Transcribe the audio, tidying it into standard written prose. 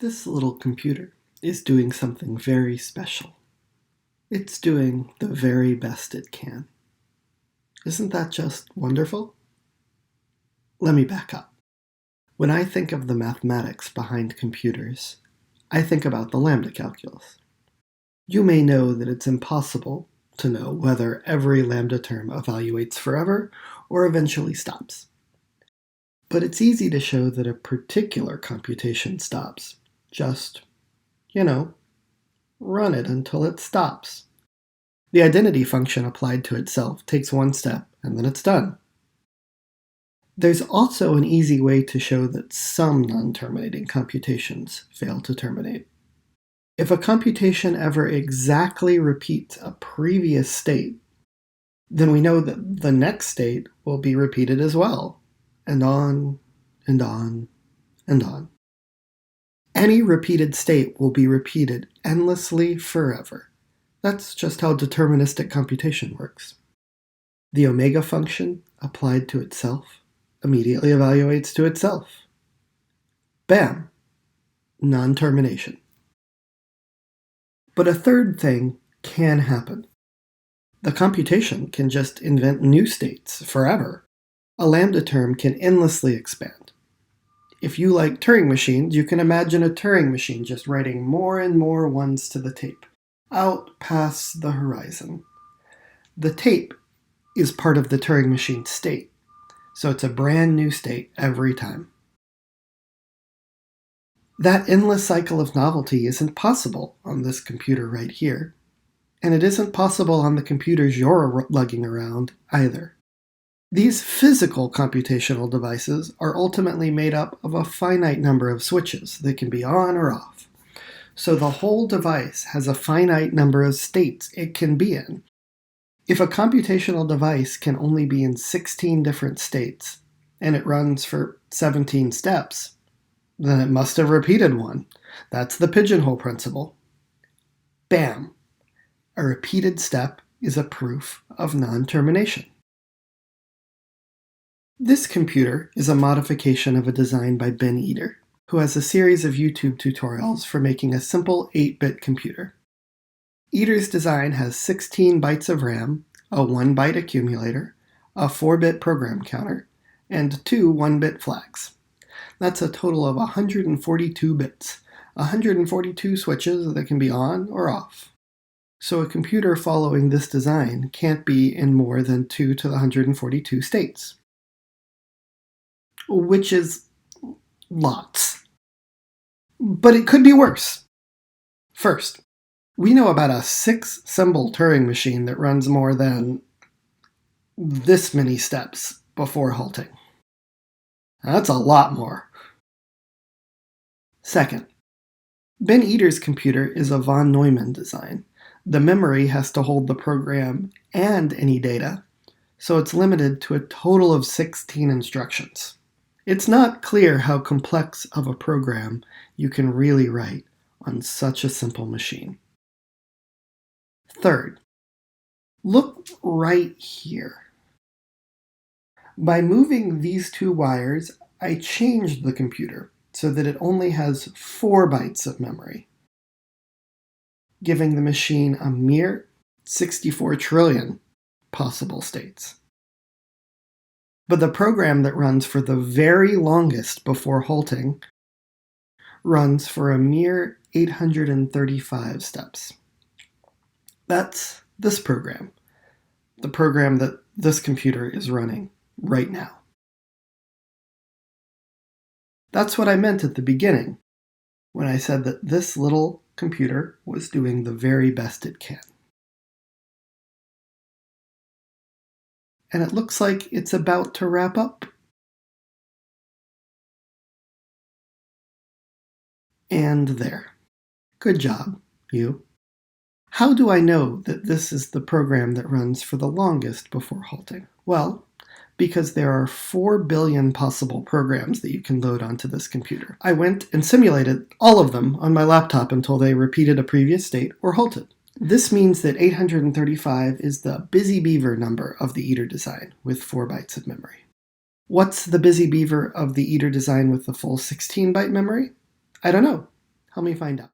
This little computer is doing something very special. It's doing the very best it can. Isn't that just wonderful? Let me back up. When I think of the mathematics behind computers, I think about the lambda calculus. You may know that it's impossible to know whether every lambda term evaluates forever or eventually stops. But it's easy to show that a particular computation stops. Just, run it until it stops. The identity function applied to itself takes one step, and then it's done. There's also an easy way to show that some non-terminating computations fail to terminate. If a computation ever exactly repeats a previous state, then we know that the next state will be repeated as well, and on, and on, and on. Any repeated state will be repeated endlessly forever. That's just how deterministic computation works. The omega function, applied to itself, immediately evaluates to itself. Bam! Non-termination. But a third thing can happen. The computation can just invent new states forever. A lambda term can endlessly expand. If you like Turing machines, you can imagine a Turing machine just writing more and more ones to the tape, out past the horizon. The tape is part of the Turing machine state, so it's a brand new state every time. That endless cycle of novelty isn't possible on this computer right here, and it isn't possible on the computers you're lugging around either. These physical computational devices are ultimately made up of a finite number of switches that can be on or off. So the whole device has a finite number of states it can be in. If a computational device can only be in 16 different states, and it runs for 17 steps, then it must have repeated one. That's the pigeonhole principle. Bam! A repeated step is a proof of non-termination. This computer is a modification of a design by Ben Eater, who has a series of YouTube tutorials for making a simple 8-bit computer. Eater's design has 16 bytes of RAM, a 1-byte accumulator, a 4-bit program counter, and 2 1-bit flags. That's a total of 142 bits, 142 switches that can be on or off. So a computer following this design can't be in more than 2 to the 142 states. Which is lots. But it could be worse. First, we know about a 6-symbol Turing machine that runs more than this many steps before halting. That's a lot more. Second, Ben Eater's computer is a von Neumann design. The memory has to hold the program and any data, so it's limited to a total of 16 instructions. It's not clear how complex of a program you can really write on such a simple machine. Third, look right here. By moving these 2 wires, I changed the computer so that it only has 4 bytes of memory, giving the machine a mere 64 trillion possible states. But the program that runs for the very longest before halting runs for a mere 835 steps. That's this program, the program that this computer is running right now. That's what I meant at the beginning when I said that this little computer was doing the very best it can. And it looks like it's about to wrap up. And there. Good job, you. How do I know that this is the program that runs for the longest before halting? Well, because there are 4 billion possible programs that you can load onto this computer. I went and simulated all of them on my laptop until they repeated a previous state or halted. This means that 835 is the busy beaver number of the Eater design with 4 bytes of memory. What's the busy beaver of the Eater design with the full 16-byte memory? I don't know. Help me find out.